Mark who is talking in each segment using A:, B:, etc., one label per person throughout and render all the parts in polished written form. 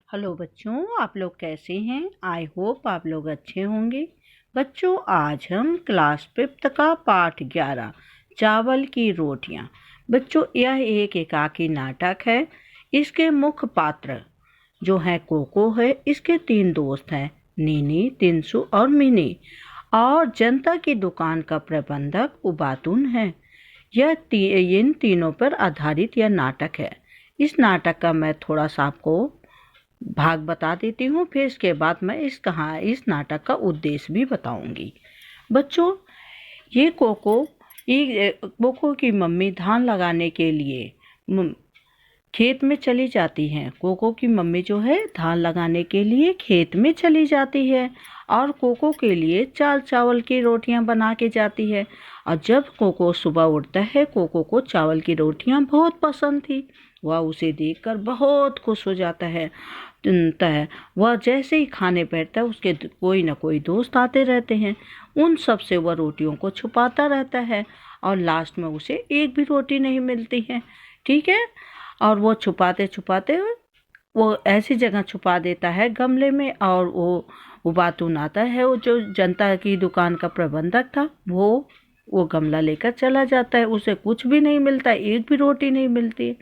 A: Hello बच्चों, आप लोग कैसे हैं? आई होप आप लोग अच्छे होंगे। बच्चों, आज हम क्लास 5th का पाठ 11 चावल की रोटियां। बच्चों, यह एक एकाकी नाटक है। इसके मुख्य पात्र जो है कोको है। इसके 3 दोस्त हैं, नीनी, तिनसु और मिनी। और जनता की दुकान का प्रबंधक उबातुन है। इन तीनों पर आधारित यह नाटक है। इस नाटक का मैं थोड़ा सा आपको भाग बता देती हूँ, फिर इसके बाद मैं इस नाटक का उद्देश्य भी बताऊंगी। बच्चों, ये कोको की मम्मी धान लगाने के लिए खेत में चली जाती हैं। कोको की मम्मी जो है धान लगाने के लिए खेत में चली जाती है और कोको के लिए चावल की रोटियां बना के जाती है। और जब कोको सुबह उठता है, कोको को चावल की रोटियां बहुत पसंद थी। वह उसे देखकर बहुत खुश हो जाता है। वह जैसे ही खाने बैठता है, उसके कोई ना कोई दोस्त आते रहते हैं। उन सब से वह रोटियों को छुपाता रहता है और लास्ट में उसे एक भी रोटी नहीं मिलती है। ठीक है। और वो छुपाते छुपाते वो ऐसी जगह छुपा देता है गमले में, और वो बातून आता है, वो जो जनता की दुकान का प्रबंधक था, वो गमला लेकर चला जाता है। उसे कुछ भी नहीं मिलता, एक भी रोटी नहीं मिलती।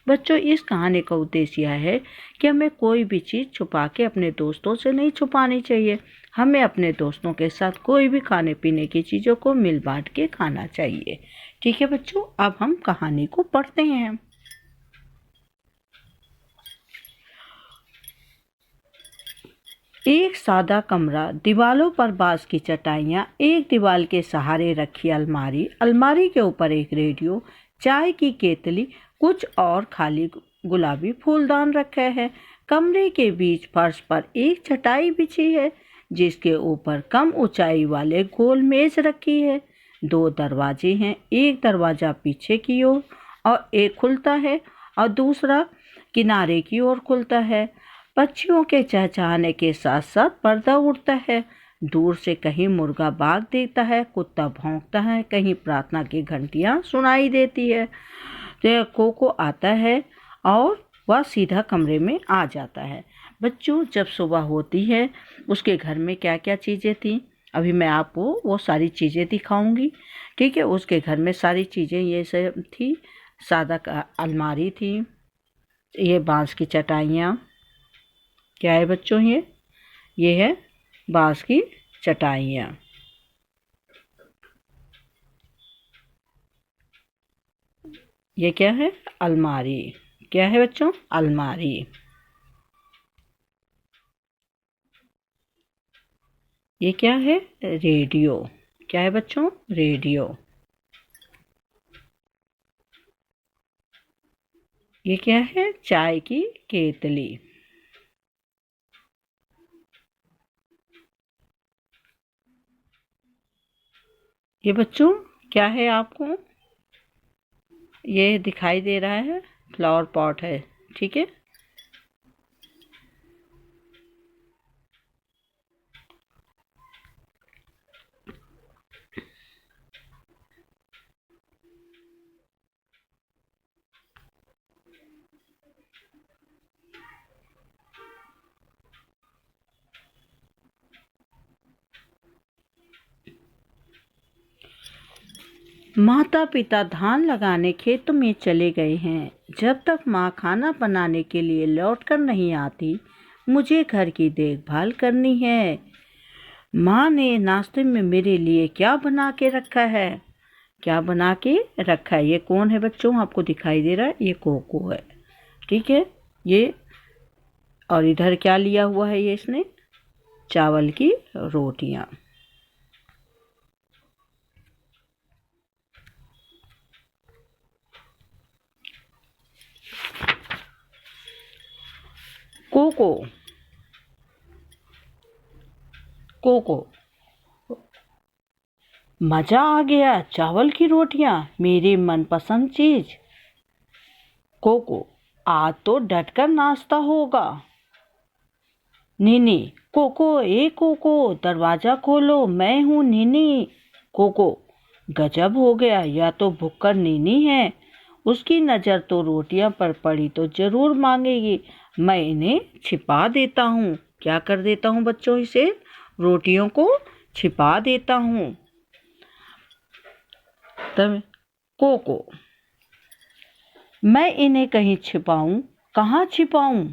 A: बच्चों, इस कहानी का उद्देश्य यह है कि हमें कोई भी चीज़ छुपा के अपने दोस्तों से नहीं छुपानी चाहिए। हमें अपने दोस्तों के साथ कोई भी खाने पीने की चीज़ों को मिल बांट के खाना चाहिए। ठीक है बच्चों, अब हम कहानी को पढ़ते हैं। एक सादा कमरा, दीवालों पर बांस की चटाइयाँ, एक दीवार के सहारे रखी अलमारी, अलमारी के ऊपर एक रेडियो, चाय की केतली, कुछ और खाली गुलाबी फूलदान रखे हैं। कमरे के बीच फर्श पर एक चटाई बिछी है, जिसके ऊपर कम ऊंचाई वाले गोल मेज रखी है। 2 दरवाजे हैं, एक दरवाजा पीछे की ओर और एक खुलता है और दूसरा किनारे की ओर खुलता है। पक्षियों के चहचहाने के साथ साथ पर्दा उड़ता है। दूर से कहीं मुर्गा बाग देता है, कुत्ता भौंकता है, कहीं प्रार्थना की घंटियां सुनाई देती है। तो कोको आता है और वह सीधा कमरे में आ जाता है। बच्चों, जब सुबह होती है, उसके घर में क्या क्या चीज़ें थी, अभी मैं आपको वो सारी चीज़ें दिखाऊंगी। ठीक है। उसके घर में सारी चीज़ें ये सब थी। सादा अलमारी थी, ये बांस की चटाइयाँ। क्या है बच्चों? ये है बांस की चटाइयाँ। ये क्या है? अलमारी। क्या है बच्चों? अलमारी। ये क्या है? रेडियो। क्या है बच्चों? रेडियो। ये क्या है? चाय की केतली। ये बच्चों क्या है आपको? ये दिखाई दे रहा है, फ्लावर पॉट है। ठीक है। माता पिता धान लगाने खेतों में चले गए हैं। जब तक माँ खाना बनाने के लिए लौटकर नहीं आती, मुझे घर की देखभाल करनी है। माँ ने नाश्ते में मेरे लिए क्या बना के रखा है? क्या बना के रखा है? ये कौन है बच्चों? आपको दिखाई दे रहा है, ये कोको है। ठीक है। ये और इधर क्या लिया हुआ है? ये इसने चावल की रोटियां। कोको कोको मजा आ गया, चावल की रोटियां मेरी मनपसंद चीज। कोको, आज तो डटकर नाश्ता होगा। नीनी, कोको, ए कोको, दरवाजा खोलो, मैं हूँ नीनी। कोको, गजब हो गया, या तो भुक्कड़ नीनी है। उसकी नज़र तो रोटियां पर पड़ी तो जरूर मांगेगी। मैं इन्हें छिपा देता हूँ। क्या कर देता हूँ बच्चों? इसे रोटियों को छिपा देता हूँ। तब कोको, मैं इन्हें कहीं छिपाऊं? कहाँ छिपाऊं?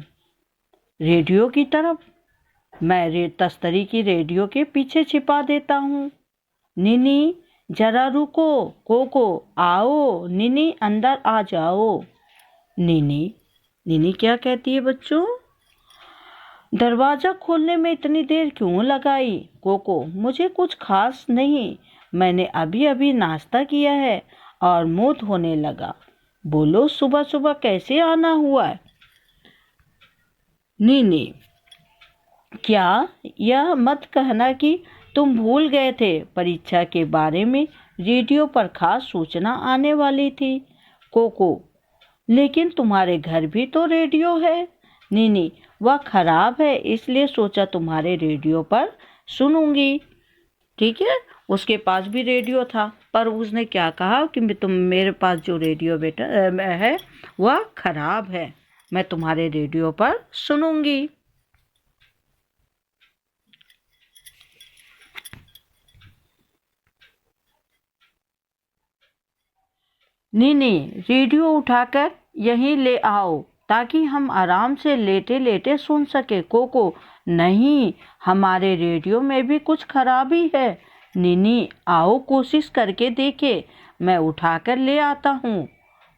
A: रेडियो की तरफ। मैं तस्तरी की रेडियो के पीछे छिपा देता हूँ। निनी जरा रुको, कोको आओ, निनी अंदर आ जाओ। निनी निनी क्या कहती है बच्चों? दरवाजा खोलने में इतनी देर क्यों लगाई? कोको, मुझे कुछ खास नहीं, मैंने अभी अभी नाश्ता किया है और मुंह धोने लगा। बोलो सुबह सुबह कैसे आना हुआ? नीनी, क्या यह मत कहना कि तुम भूल गए थे, परीक्षा के बारे में रेडियो पर खास सूचना आने वाली थी। कोको, लेकिन तुम्हारे घर भी तो रेडियो है। नीनी, वह खराब है, इसलिए सोचा तुम्हारे रेडियो पर सुनूंगी। ठीक है, उसके पास भी रेडियो था, पर उसने क्या कहा कि तुम मेरे पास जो रेडियो बेटा है वह खराब है, मैं तुम्हारे रेडियो पर सुनूंगी। नीनी, रेडियो उठाकर यहीं ले आओ ताकि हम आराम से लेटे लेटे सुन सके। कोको, नहीं, हमारे रेडियो में भी कुछ खराबी है। नीनी, आओ कोशिश करके देखे, मैं उठाकर ले आता हूँ।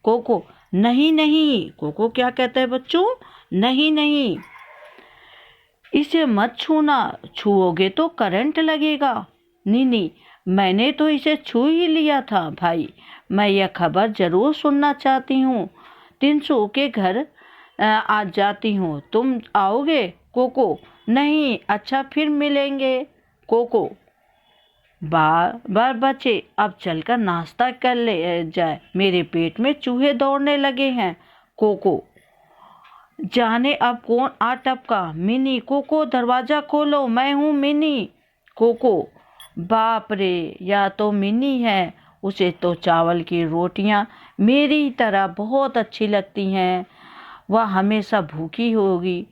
A: कोको, नहीं नहीं। कोको क्या कहता है बच्चों? नहीं नहीं, इसे मत छूना, छुओगे तो करंट लगेगा। नीनी, मैंने तो इसे छू ही लिया था भाई, मैं यह खबर जरूर सुनना चाहती हूँ। तिनसु के घर आज जाती हूँ, तुम आओगे? कोको, नहीं, अच्छा फिर मिलेंगे। कोको, बार बार बच्चे, अब चलकर नाश्ता कर ले जाए, मेरे पेट में चूहे दौड़ने लगे हैं। कोको, जाने अब कौन आ टपका। मिनी, कोको दरवाजा खोलो, मैं हूँ मिनी। कोको, बाप रे, या तो मिनी है, उसे तो चावल की रोटियां मेरी तरह बहुत अच्छी लगती हैं, वह हमेशा भूखी होगी।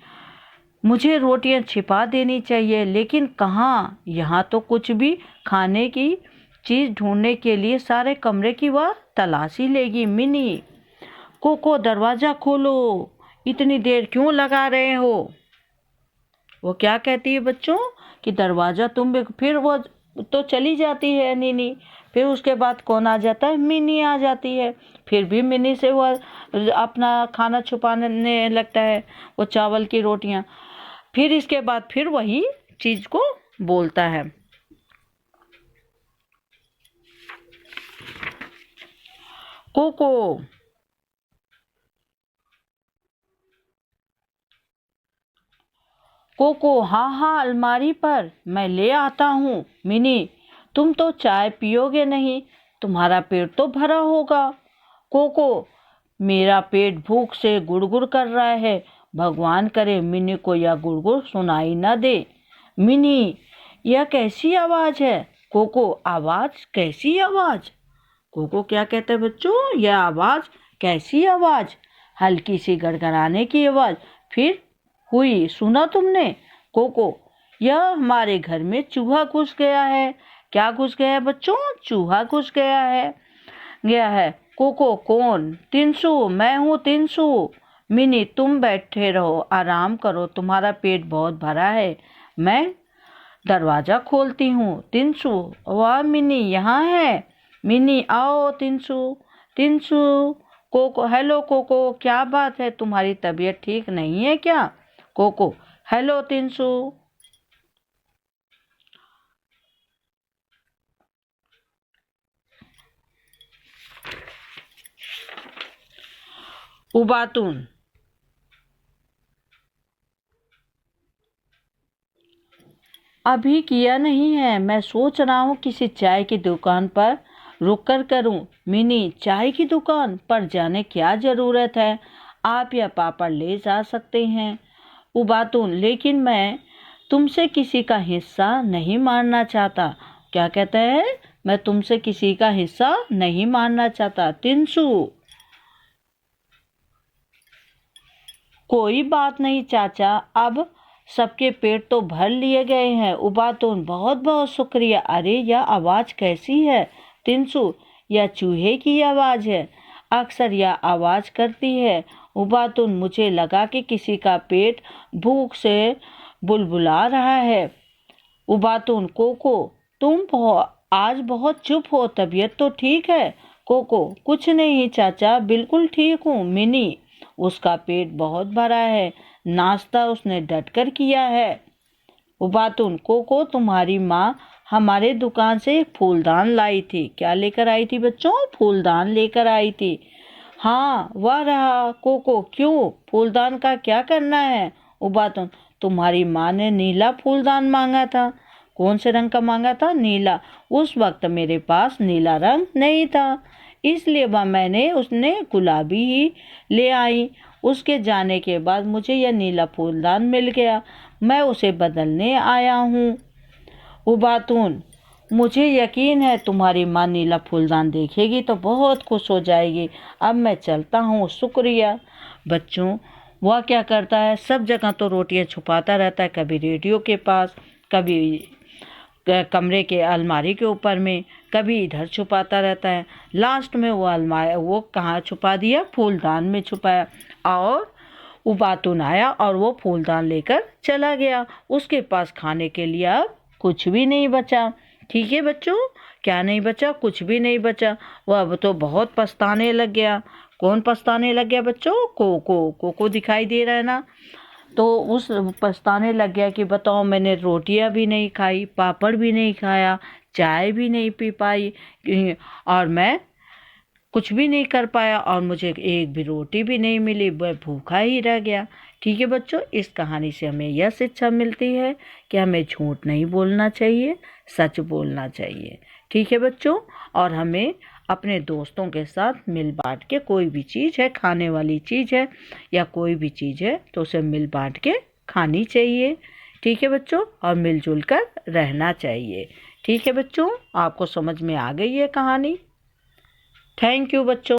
A: मुझे रोटियां छिपा देनी चाहिए, लेकिन कहाँ? यहाँ तो कुछ भी खाने की चीज ढूंढने के लिए सारे कमरे की वह तलाशी लेगी। मिनी, कोको दरवाजा खोलो, इतनी देर क्यों लगा रहे हो? वो क्या कहती है बच्चों कि दरवाजा तुम, फिर वो तो चली जाती है नीनी, फिर उसके बाद कौन आ जाता है? मिनी आ जाती है। फिर भी मिनी से वो अपना खाना छुपाने लगता है, वो चावल की रोटियां। फिर इसके बाद फिर वही चीज को बोलता है। कोको, कोको, हाँ हाँ, अलमारी पर मैं ले आता हूँ। मिनी, तुम तो चाय पियोगे नहीं, तुम्हारा पेट तो भरा होगा। कोको, मेरा पेट भूख से गुड़गुड़ कर रहा है, भगवान करे मिनी को यह गुड़गुड़ सुनाई न दे। मिनी, यह कैसी आवाज है? कोको, आवाज? कैसी आवाज? कोको क्या कहते हैं बच्चों? यह आवाज कैसी आवाज? हल्की सी गड़गड़ाने की आवाज फिर हुई, सुना तुमने? कोको, यह हमारे घर में चूहा घुस गया है। क्या घुस गया है बच्चों? चूहा घुस गया है। कोको, कौन? तिनसु, मैं हूँ तिनसु। मिनी, तुम बैठे रहो, आराम करो, तुम्हारा पेट बहुत भरा है, मैं दरवाजा खोलती हूँ। तिनसु, वाह मिनी यहाँ है। मिनी, आओ तिनसु। तिनसु, कोको, हेलो कोको, क्या बात है, तुम्हारी तबीयत ठीक नहीं है क्या? Cocoa, hello तिनसु। उबातून, अभी किया नहीं है, मैं सोच रहा हूँ किसी चाय की दुकान पर रुक कर करूँ। मिनी, चाय की दुकान पर जाने क्या जरूरत है, आप या पापा ले जा सकते हैं। उबातून, लेकिन मैं तुमसे किसी का हिस्सा नहीं मानना चाहता। क्या कहता है? मैं तुमसे किसी का हिस्सा नहीं मानना चाहता। तिनसु, कोई बात नहीं चाचा, अब सबके पेट तो भर लिए गए हैं। उबातून बहुत बहुत शुक्रिया। अरे यह आवाज़ कैसी है तिनसु? यह चूहे की आवाज़ है। अक्सर यह आवाज़ करती है। उबातून, मुझे लगा कि किसी का पेट भूख से बुलबुला रहा है। उबातून, कोको तुम आज बहुत चुप हो, तबीयत तो ठीक है? कोको, कुछ नहीं चाचा, बिल्कुल ठीक हूँ। मिनी, उसका पेट बहुत भरा है, नाश्ता उसने डटकर किया है। उबातून, कोको तुम्हारी माँ हमारे दुकान से एक फूलदान लाई थी। क्या लेकर आई थी बच्चों? फूलदान लेकर आई थी। हाँ, वह रहा। कोको, क्यों? फूलदान का क्या करना है? उबातून, तुम्हारी माँ ने नीला फूलदान मांगा था। कौन से रंग का मांगा था? नीला। उस वक्त मेरे पास नीला रंग नहीं था, इसलिए मैंने उसने गुलाबी ही ले आई। उसके जाने के बाद मुझे यह नीला फूलदान मिल गया, मैं उसे बदलने आया हूँ। उबातून, मुझे यकीन है तुम्हारी माँ नीला फूलदान देखेगी तो बहुत खुश हो जाएगी। अब मैं चलता हूँ, शुक्रिया। बच्चों, वह क्या करता है, सब जगह तो रोटियां छुपाता रहता है, कभी रेडियो के पास, कभी कमरे के अलमारी के ऊपर में, कभी इधर छुपाता रहता है। लास्ट में वो कहाँ छुपा दिया? फूलदान में छुपाया। और उबातून आया और वो फूलदान लेकर चला गया। उसके पास खाने के लिए अब कुछ भी नहीं बचा। ठीक है बच्चों, क्या नहीं बचा? कुछ भी नहीं बचा। वह अब तो बहुत पछताने लग गया। कौन पछताने लग गया बच्चों? कोको। कोको दिखाई दे रहा है ना? तो उस पछताने लग गया कि बताओ, मैंने रोटियां भी नहीं खाई, पापड़ भी नहीं खाया, चाय भी नहीं पी पाई, और मैं कुछ भी नहीं कर पाया, और मुझे एक भी रोटी भी नहीं मिली, वह भूखा ही रह गया। ठीक है बच्चों, इस कहानी से हमें यह शिक्षा मिलती है कि हमें झूठ नहीं बोलना चाहिए, सच बोलना चाहिए। ठीक है बच्चों, और हमें अपने दोस्तों के साथ मिल बांट के, कोई भी चीज़ है, खाने वाली चीज़ है या कोई भी चीज़ है, तो उसे मिल बांट के खानी चाहिए। ठीक है बच्चों, और मिलजुल कर रहना चाहिए। ठीक है बच्चों, आपको समझ में आ गई है कहानी? थैंक यू बच्चों।